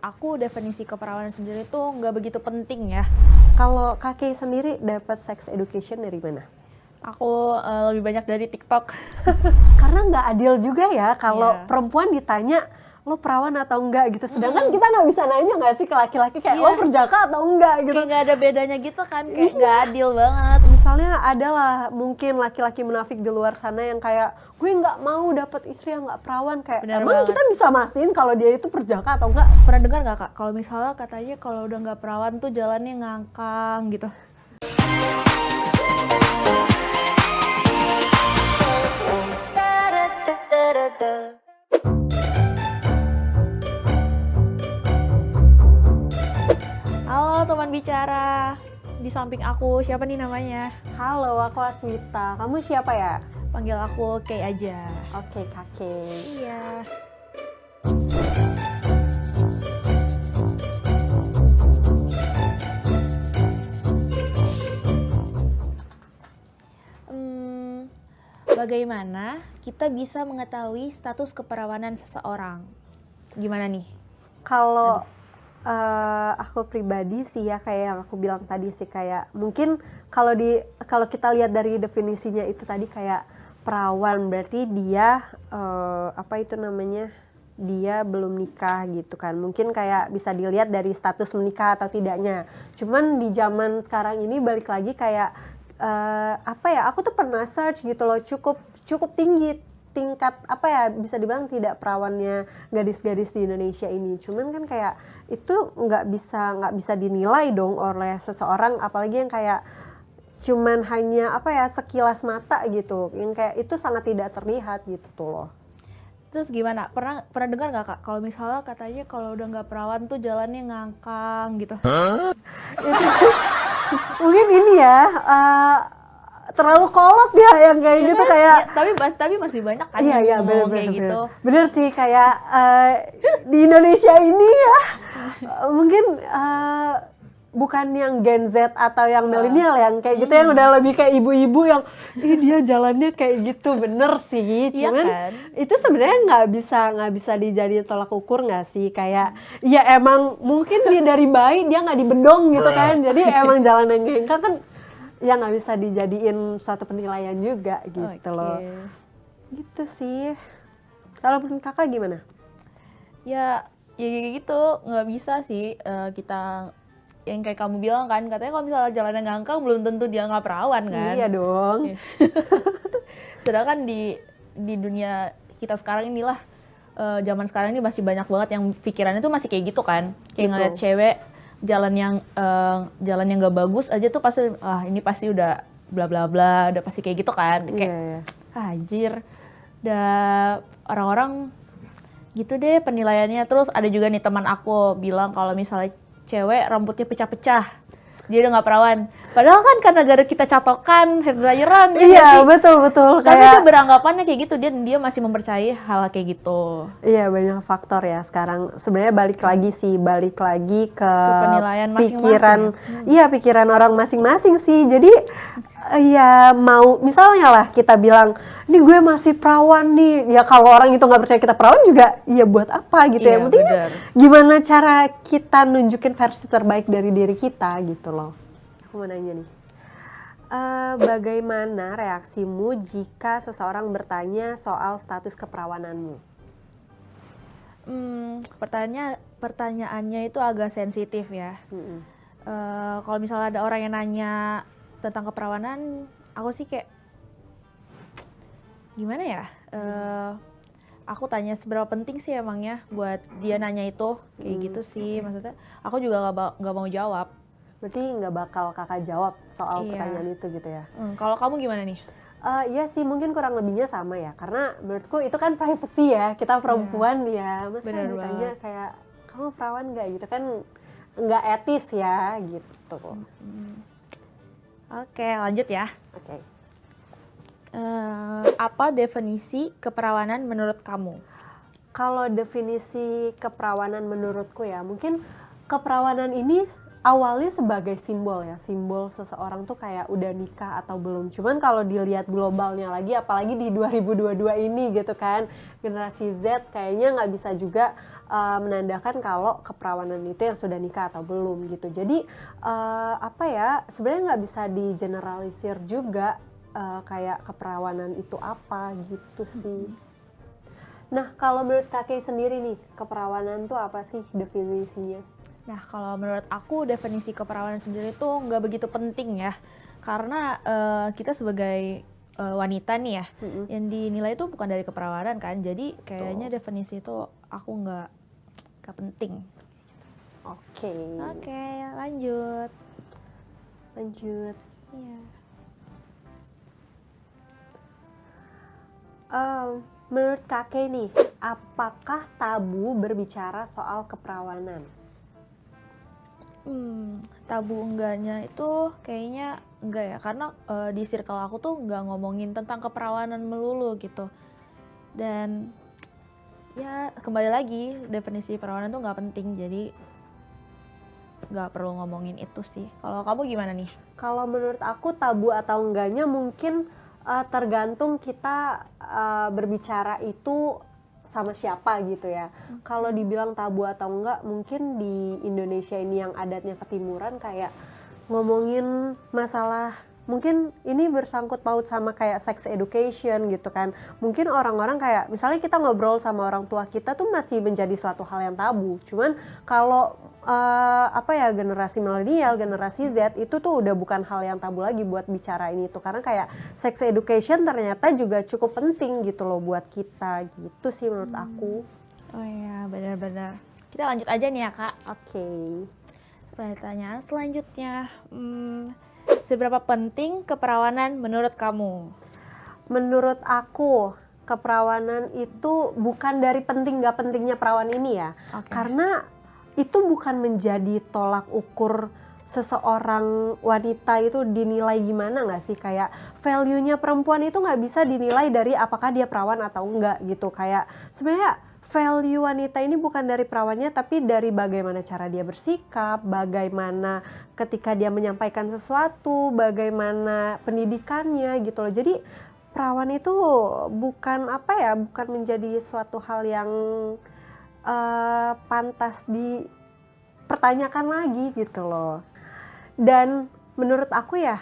aku definisi keperawanan sendiri tuh nggak begitu penting ya. Kalau kakek sendiri dapat sex education dari mana? Aku lebih banyak dari TikTok. Karena nggak adil juga ya kalau Iya. perempuan ditanya lo perawan atau enggak gitu. Sedangkan kita nggak bisa nanya nggak sih ke laki-laki kayak lo Iya. perjaka atau enggak gitu. Kayak nggak ada bedanya gitu kan, kayak nggak adil banget. Misalnya adalah mungkin laki-laki munafik di luar sana yang kayak gue nggak mau dapat istri yang nggak perawan, kayak Bener emang banget. kita bisa mastiin kalau dia itu perjaka atau enggak? Pernah dengar nggak Kak, kalau misalnya katanya kalau udah nggak perawan tuh jalannya ngangkang gitu. Halo teman bicara, di samping aku siapa nih namanya? Halo, aku Asmita. Kamu siapa ya? Panggil aku Kay aja. Oke, kakek. Iya. Bagaimana kita bisa mengetahui status keperawanan seseorang? Gimana nih? Kalau aku pribadi sih ya kayak yang aku bilang tadi sih, kayak mungkin kalau kita lihat dari definisinya itu tadi kayak perawan berarti dia apa itu namanya, dia belum nikah gitu kan. Mungkin kayak bisa dilihat dari status menikah atau tidaknya. Cuman di zaman sekarang ini balik lagi kayak apa ya, aku tuh pernah search gitu loh, cukup tinggi tingkat apa ya, bisa dibilang tidak perawannya gadis-gadis di Indonesia ini. Cuman kan kayak itu nggak bisa dinilai dong oleh seseorang, apalagi yang kayak cuman hanya apa ya, sekilas mata gitu, yang kayak itu sangat tidak terlihat gitu tuh loh. Terus gimana? Pernah dengar nggak Kak? Kalau misalnya katanya kalau udah nggak perawan tuh jalannya ngangkang gitu. Mungkin ini ya terlalu kolot ya yang kayak gitu kayak. Ya, tapi masih banyak kan Iya, yang ngomong bener, kayak gitu. Bener sih, kayak di Indonesia ini ya mungkin bukan yang Gen Z atau yang milenial yang kayak gitu, yang udah lebih kayak ibu-ibu yang dia jalannya kayak gitu. Bener sih, Iya cuman kan? itu sebenarnya nggak bisa dijadiin tolak ukur nggak sih, kayak ya emang mungkin dia dari bayi dia nggak dibendong gitu kan, jadi emang jalan yang ngengkang kan ya nggak bisa dijadiin suatu penilaian juga gitu loh. Gitu sih. Kalau menurut kakak gimana? Ya kayak gitu, nggak bisa sih kita yang kayak kamu bilang kan, katanya kalau misalnya jalannya ngangkang belum tentu dia nggak perawan kan. Iya dong. Sedangkan di dunia kita sekarang inilah, zaman sekarang ini masih banyak banget yang pikirannya tuh masih kayak gitu kan, kayak ngeliat cewek jalan yang nggak bagus aja tuh pasti ini pasti udah bla bla bla, udah pasti kayak gitu kan, kayak anjir, udah orang-orang gitu deh penilaiannya. Terus ada juga nih teman aku bilang kalau misalnya cewek rambutnya pecah-pecah dia udah nggak perawan, padahal kan karena gara kita catokan hair dryeran ya. Iya betul Tapi kayak dia beranggapannya kayak gitu, dia masih mempercayai hal kayak gitu. iya, banyak faktor ya sekarang sebenarnya. Balik lagi ke penilaian masing-masing pikiran ya? Iya, pikiran orang masing-masing sih. Jadi ya mau misalnya lah kita bilang ini gue masih perawan nih, ya kalau orang itu nggak percaya kita perawan juga ya buat apa gitu. Iya, ya penting bener. gimana cara kita nunjukin versi terbaik dari diri kita gitu loh. Aku mau nanya nih, bagaimana reaksimu jika seseorang bertanya soal status keperawananmu? Pertanyaannya itu agak sensitif ya. Kalau misalnya ada orang yang nanya tentang keperawanan, aku sih kayak gimana ya? Aku tanya seberapa penting sih emangnya buat dia nanya itu, kayak gitu sih. Maksudnya aku juga nggak mau jawab. Berarti nggak bakal kakak jawab soal pertanyaan itu gitu ya? Kalau kamu gimana nih? Iya sih, mungkin kurang lebihnya sama ya, karena menurutku itu kan privacy ya, kita perempuan ya, masa Bener ditanya banget. kayak kamu perawan nggak gitu kan, nggak etis ya gitu. Oke, lanjut ya. Oke. Apa definisi keperawanan menurut kamu? Kalau definisi keperawanan menurutku ya, mungkin keperawanan ini awalnya sebagai simbol ya, simbol seseorang tuh kayak udah nikah atau belum. Cuman kalau dilihat globalnya lagi, apalagi di 2022 ini gitu kan, generasi Z kayaknya nggak bisa juga menandakan kalau keperawanan itu yang sudah nikah atau belum gitu. Jadi apa ya, sebenarnya nggak bisa digeneralisir juga kayak keperawanan itu apa gitu sih. Nah, kalau menurut Kakek sendiri nih, keperawanan itu apa sih definisinya? Nah, kalau menurut aku definisi keperawanan sendiri tuh nggak begitu penting ya. Karena kita sebagai wanita nih ya, yang dinilai itu bukan dari keperawanan kan. Jadi kayaknya definisi itu aku nggak penting. Oke. Oke, lanjut. Lanjut. Iya. Menurut Kakek nih, apakah tabu berbicara soal keperawanan? Tabu enggaknya itu kayaknya enggak ya, karena di circle aku tuh nggak ngomongin tentang keperawanan melulu gitu. Dan ya kembali lagi, definisi perawanan tuh nggak penting, jadi nggak perlu ngomongin itu sih. Kalau kamu gimana nih? Kalau menurut aku tabu atau enggaknya mungkin tergantung kita berbicara itu sama siapa gitu ya. Kalau dibilang tabu atau enggak, mungkin di Indonesia ini yang adatnya ketimuran kayak ngomongin masalah, mungkin ini bersangkut paut sama kayak sex education gitu kan. Mungkin orang-orang kayak misalnya kita ngobrol sama orang tua kita tuh masih menjadi suatu hal yang tabu. Cuman kalau generasi milenial, generasi Z itu tuh udah bukan hal yang tabu lagi buat bicara ini tuh, karena kayak sex education ternyata juga cukup penting gitu loh buat kita gitu sih menurut aku. Oh iya, benar-benar. Kita lanjut aja nih ya, Kak. Oke. Pertanyaan selanjutnya, seberapa penting keperawanan menurut kamu? Menurut aku keperawanan itu bukan dari penting gak pentingnya perawan ini ya. Karena itu bukan menjadi tolak ukur seseorang wanita itu dinilai gimana nggak sih, kayak value-nya perempuan itu nggak bisa dinilai dari apakah dia perawan atau enggak gitu. Kayak sebenarnya value wanita ini bukan dari perawannya, tapi dari bagaimana cara dia bersikap, bagaimana ketika dia menyampaikan sesuatu, bagaimana pendidikannya gitu loh. Jadi perawan itu bukan bukan menjadi suatu hal yang pantas dipertanyakan lagi gitu loh. Dan menurut aku ya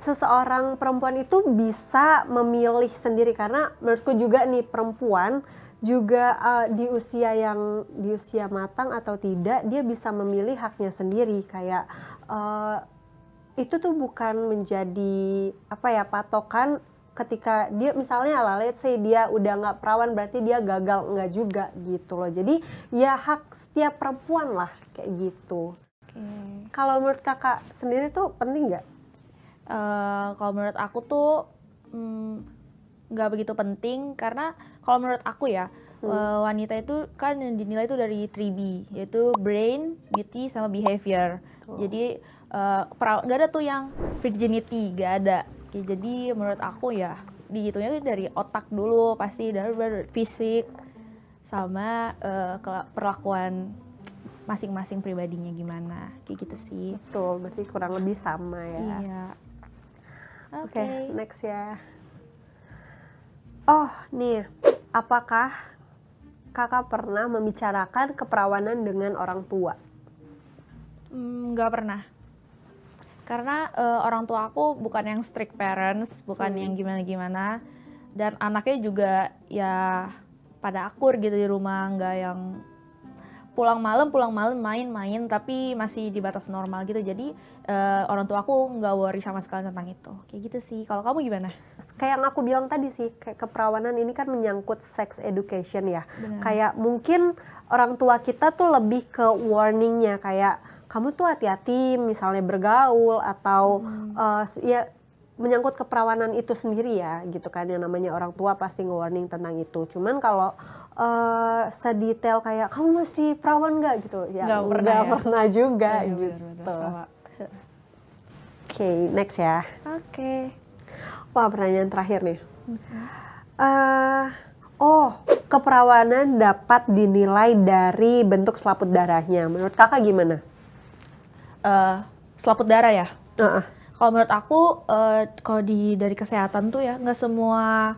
seseorang perempuan itu bisa memilih sendiri, karena menurutku juga nih perempuan juga di usia matang atau tidak, dia bisa memilih haknya sendiri. Kayak itu tuh bukan menjadi patokan ketika dia misalnya let's say dia udah nggak perawan berarti dia gagal, nggak juga gitu loh. Jadi ya hak setiap perempuan lah kayak gitu. Kalau menurut kakak sendiri tuh penting nggak? Kalau menurut aku tuh nggak begitu penting, karena kalau menurut aku ya wanita itu kan yang dinilai itu dari 3B, yaitu brain, beauty, sama behavior. Jadi nggak ada tuh yang virginity, nggak ada. Jadi menurut aku ya dihitungnya itu dari otak dulu, pasti dari fisik sama perlakuan masing-masing pribadinya gimana, kayak gitu sih. Betul, berarti kurang lebih sama ya. Iya. Oke, next ya. Oh nih, apakah kakak pernah membicarakan keperawanan dengan orang tua? Nggak pernah. Karena orang tua aku bukan yang strict parents, bukan yang gimana-gimana, dan anaknya juga ya pada akur gitu di rumah, nggak yang pulang malam main-main, tapi masih di batas normal gitu. Jadi orang tua aku nggak worry sama sekali tentang itu, kayak gitu sih. Kalau kamu gimana? Kayak yang aku bilang tadi sih, kayak keperawanan ini kan menyangkut sex education ya. Benar. Kayak mungkin orang tua kita tuh lebih ke warningnya, kayak kamu tuh hati-hati misalnya bergaul atau ya menyangkut keperawanan itu sendiri ya gitu kan, yang namanya orang tua pasti nge-warning tentang itu. Cuman kalau sedetail kayak kamu masih perawan nggak gitu ya nggak pernah juga ya, gitu. Oke, next ya. Oke. Wah, pertanyaan terakhir nih. Keperawanan dapat dinilai dari bentuk selaput darahnya. Menurut kakak gimana? Selaput darah ya? Kalau menurut aku, kalau dari kesehatan tuh ya, nggak semua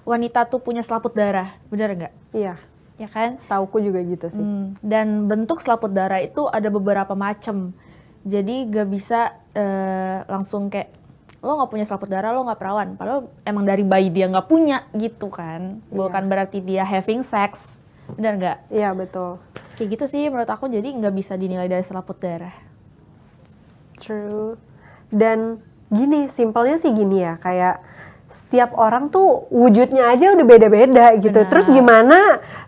wanita tuh punya selaput darah, bener nggak? Iya. ya kan? Setauku juga gitu sih. Dan bentuk selaput darah itu ada beberapa macam. Jadi gak bisa langsung kayak lo nggak punya selaput darah, lo nggak perawan. Padahal emang dari bayi dia nggak punya gitu kan. Bukan berarti dia having sex. Benar nggak? Iya, betul. Kayak gitu sih menurut aku, jadi nggak bisa dinilai dari selaput darah. True. Dan gini, simpelnya sih gini ya, kayak setiap orang tuh wujudnya aja udah beda-beda gitu. Benar. Terus gimana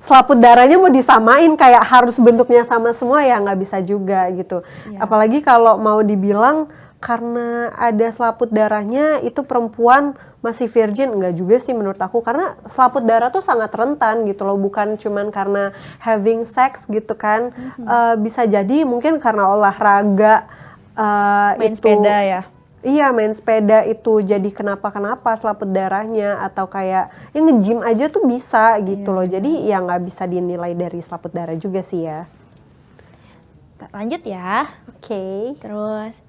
selaput darahnya mau disamain kayak harus bentuknya sama semua, ya nggak bisa juga gitu. Iya. Apalagi kalau mau dibilang karena ada selaput darahnya itu perempuan masih virgin, enggak juga sih menurut aku, karena selaput darah tuh sangat rentan gitu loh, bukan cuman karena having sex gitu kan. Bisa jadi mungkin karena olahraga, Main itu, sepeda ya. iya, main sepeda itu jadi kenapa-kenapa selaput darahnya, atau kayak ya nge-gym aja tuh bisa gitu loh. Jadi ya nggak bisa dinilai dari selaput darah juga sih ya. Lanjut ya. Oke. Terus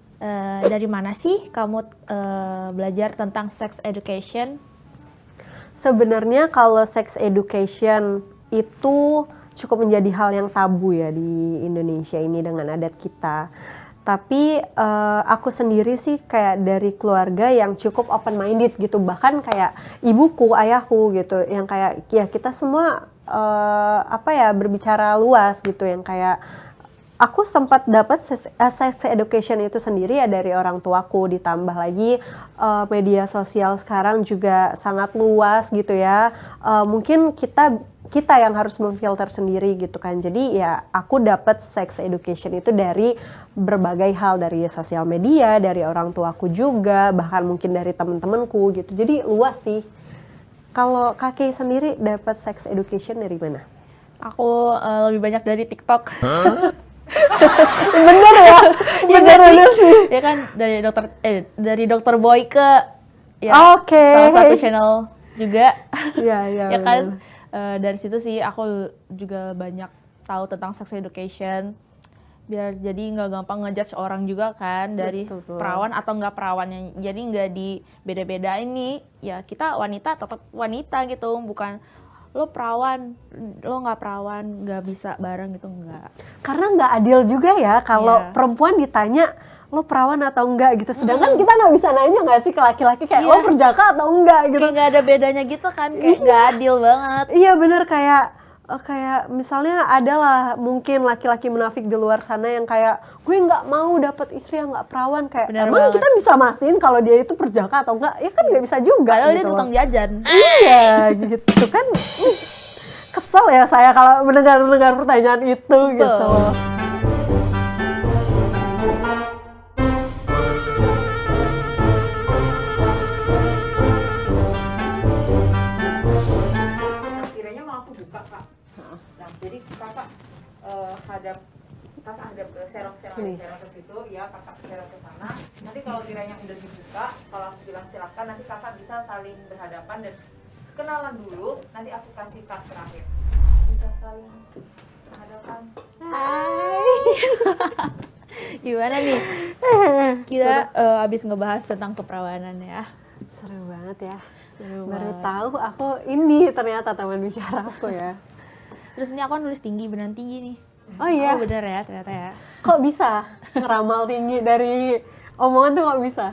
dari mana sih kamu belajar tentang sex education? Sebenarnya kalau sex education itu cukup menjadi hal yang tabu ya di Indonesia ini dengan adat kita. Tapi aku sendiri sih kayak dari keluarga yang cukup open minded gitu, bahkan kayak ibuku, ayahku gitu, yang kayak ya kita semua berbicara luas gitu, yang kayak aku sempat dapat sex education itu sendiri ya dari orang tuaku, ditambah lagi media sosial sekarang juga sangat luas gitu ya. Mungkin kita yang harus memfilter sendiri gitu kan. Jadi ya aku dapat sex education itu dari berbagai hal, dari sosial media, dari orang tuaku juga, bahkan mungkin dari teman-temanku gitu. Jadi luas sih. Kalau Kakek sendiri dapat sex education dari mana? Aku lebih banyak dari TikTok. Bener ya? Bener sih. Ya kan dari dokter Boyke ya. Oke. Salah satu channel juga. Iya, Ya kan dari situ sih aku juga banyak tahu tentang sex education, biar jadi nggak gampang ngejudge orang juga kan dari Betul. perawan atau nggak perawannya. Jadi nggak di beda-beda ini, ya kita wanita tetap wanita gitu, bukan lo perawan, lo nggak perawan, nggak bisa bareng gitu, nggak. Karena nggak adil juga ya kalau Iya. perempuan ditanya lo perawan atau enggak gitu, sedangkan kita nggak bisa nanya nggak sih ke laki-laki kayak lo perjaka atau enggak gitu. Kayak nggak ada bedanya gitu kan, kayak nggak adil banget. Iya bener, kayak misalnya adalah mungkin laki-laki munafik di luar sana yang kayak gue nggak mau dapet istri yang nggak perawan, kayak Bener emang banget. kita bisa mastiin kalau dia itu perjaka atau enggak, ya kan nggak bisa juga. Padahal dia gitu tukang loh. jajan. Iya gitu kan. Kesel ya saya kalau mendengar pertanyaan itu gitu. Kiranya mau aku buka, Kak. Nah, jadi kakak hadap ke serong ke situ, ya kakak serong ke sana. Nanti kalau kiranya udah dibuka, kalau aku bilang silakan, nanti kakak bisa saling berhadapan dan kenalan dulu. Nanti aku kasih card terakhir. Bisa saling berhadapan. Gimana nih? Kita abis ngebahas tentang keperawanan ya. Seru banget ya. Seru Baru banget. tahu aku ini ternyata teman bicara aku ya. Terus ini aku nulis tinggi, beneran tinggi nih. Oh iya, Oh bener ya ternyata ya. kok bisa ngeramal tinggi dari omongan tuh, kok bisa?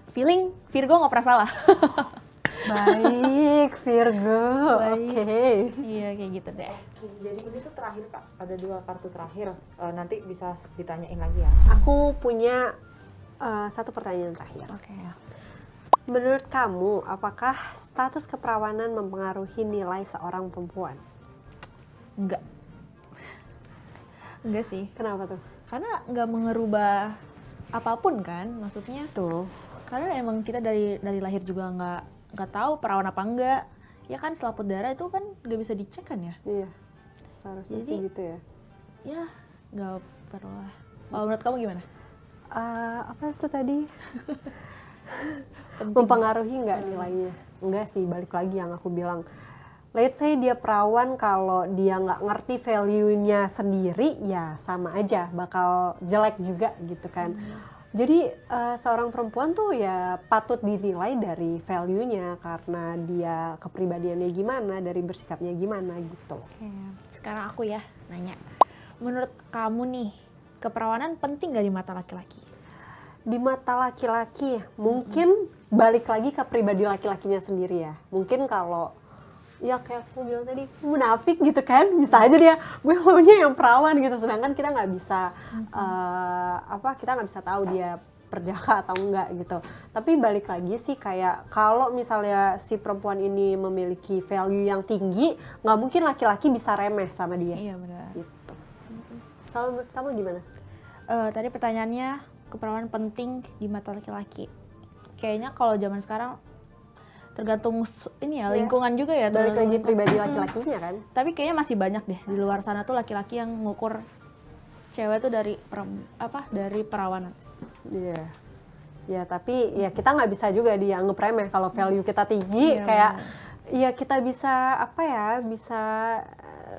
Feeling Virgo nggak pernah salah. Baik, Virgo. Baik. Oke. Iya kayak gitu deh. Jadi ini tuh terakhir, Kak. Ada 2 kartu terakhir. Nanti bisa ditanyain lagi ya. Aku punya satu pertanyaan terakhir. Oke. Menurut kamu, apakah status keperawanan mempengaruhi nilai seorang perempuan? Enggak. Enggak sih. Kenapa tuh? Karena nggak mengerubah apapun kan, maksudnya. Tuh. Karena emang kita dari lahir juga nggak tahu perawan apa enggak. Ya kan selaput darah itu kan nggak bisa dicek kan ya. Iya. Seharusnya Jadi, sih gitu ya. Ya nggak perlu lah. Kalau menurut kamu gimana? Apa itu tadi? Penting. Mempengaruhi nggak nilainya? Enggak sih, balik lagi yang aku bilang. Let's say dia perawan, kalau dia nggak ngerti value-nya sendiri, ya sama aja, bakal jelek juga gitu kan. Jadi seorang perempuan tuh ya patut dinilai dari value-nya karena dia kepribadiannya gimana, dari bersikapnya gimana gitu. Oke, sekarang aku ya nanya. Menurut kamu nih, keperawanan penting gak di mata laki-laki? Di mata laki-laki mungkin balik lagi ke pribadi laki-lakinya sendiri ya. Mungkin kalau ya kayak aku bilang tadi munafik gitu kan, bisa aja dia gue maunya yang perawan gitu, sedangkan kita nggak bisa kita nggak bisa tahu dia perjaka atau enggak gitu. Tapi balik lagi sih kayak kalau misalnya si perempuan ini memiliki value yang tinggi, nggak mungkin laki-laki bisa remeh sama dia. Iya benar. Gitu. Kalau menurut kamu gimana? Tadi pertanyaannya, keperawanan penting di mata laki-laki. Kayaknya kalau zaman sekarang tergantung lingkungan juga ya. Balik lagi pribadi laki-lakinya kan. Tapi kayaknya masih banyak deh di luar sana tuh laki-laki yang ngukur cewek tuh dari perawanan. Iya. Ya tapi ya kita nggak bisa juga dianggap remeh kalau value kita tinggi, kayak ya kita bisa bisa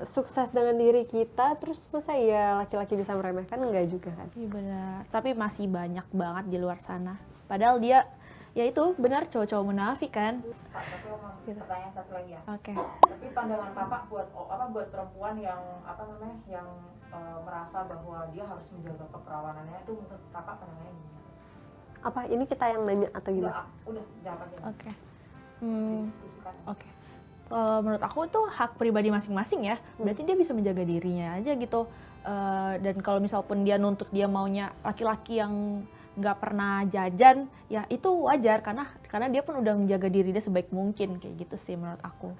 sukses dengan diri kita, terus masa ya laki-laki bisa meremehkan? Enggak juga kan. Iya benar. Tapi masih banyak banget di luar sana. Padahal dia ya itu benar cowok-cowok munafik kan. Pak, tapi mau pertanyaan satu lagi ya. Oke. Tapi pandangan kakak buat perempuan yang yang merasa bahwa dia harus menjaga keperawanannya, itu menurut kakak pandangannya gimana? Apa ini kita yang nanya atau gimana? Udah jawab aja. Oke. Diskusikan. Oke. Menurut aku itu hak pribadi masing-masing ya. Berarti dia bisa menjaga dirinya aja gitu. Dan kalau misal pun dia nuntut dia maunya laki-laki yang nggak pernah jajan, ya itu wajar karena dia pun udah menjaga diri dia sebaik mungkin, kayak gitu sih menurut aku.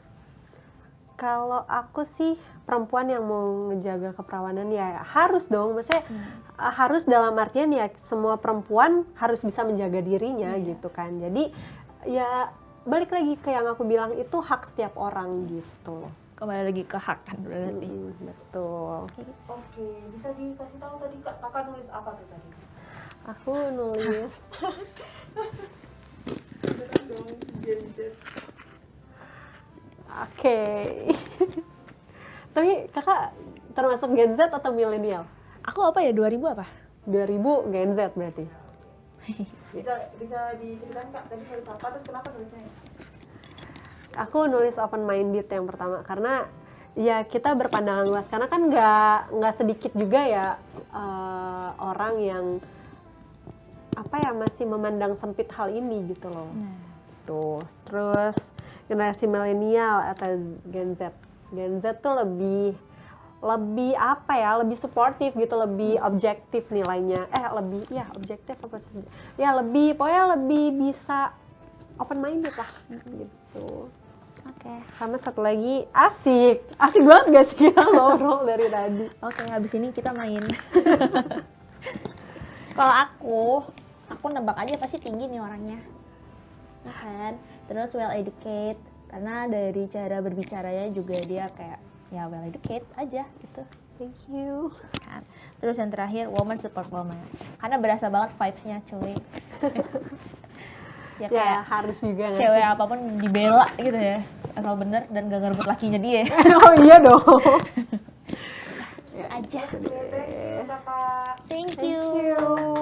Kalau aku sih perempuan yang mau ngejaga keperawanan ya harus dong, maksudnya harus dalam artian ya semua perempuan harus bisa menjaga dirinya gitu kan. Jadi ya balik lagi ke yang aku bilang, itu hak setiap orang gitu. Kembali lagi ke hak kan berarti. Betul. Oke, bisa dikasih tahu tadi kakak nulis apa tuh tadi? Aku nulis Oke. Tapi kakak termasuk Gen Z atau milenial? Aku apa ya, 2000 apa? 2000 Gen Z berarti. Bisa diceritain kak tadi nulis apa, terus kenapa nulisnya? Aku nulis open minded yang pertama karena ya kita berpandangan luas, karena kan nggak sedikit juga ya orang yang masih memandang sempit hal ini gitu loh. Tuh. Terus generasi milenial atau Gen Z. Gen Z tuh lebih suportif gitu, lebih objektif nilainya. Objektif apa sih? Ya pokoknya lebih bisa open minded lah gitu. Oke. Sama satu lagi, asik banget gak sih kita ngobrol dari tadi. Oke, habis ini kita main. Kalau aku nebak aja pasti tinggi nih orangnya, ya kan? Terus well educated, karena dari cara berbicaranya juga dia kayak ya well educated aja gitu. Thank you. Kan? Terus yang terakhir, woman support woman, karena berasa banget vibes-nya cuy. Ya kayak harus juga nggak cewek sih? apapun dibela gitu ya, asal bener dan gak ngerebut lakinya dia. Oh iya dong. Aja. Kakak. Thank Thank you. you.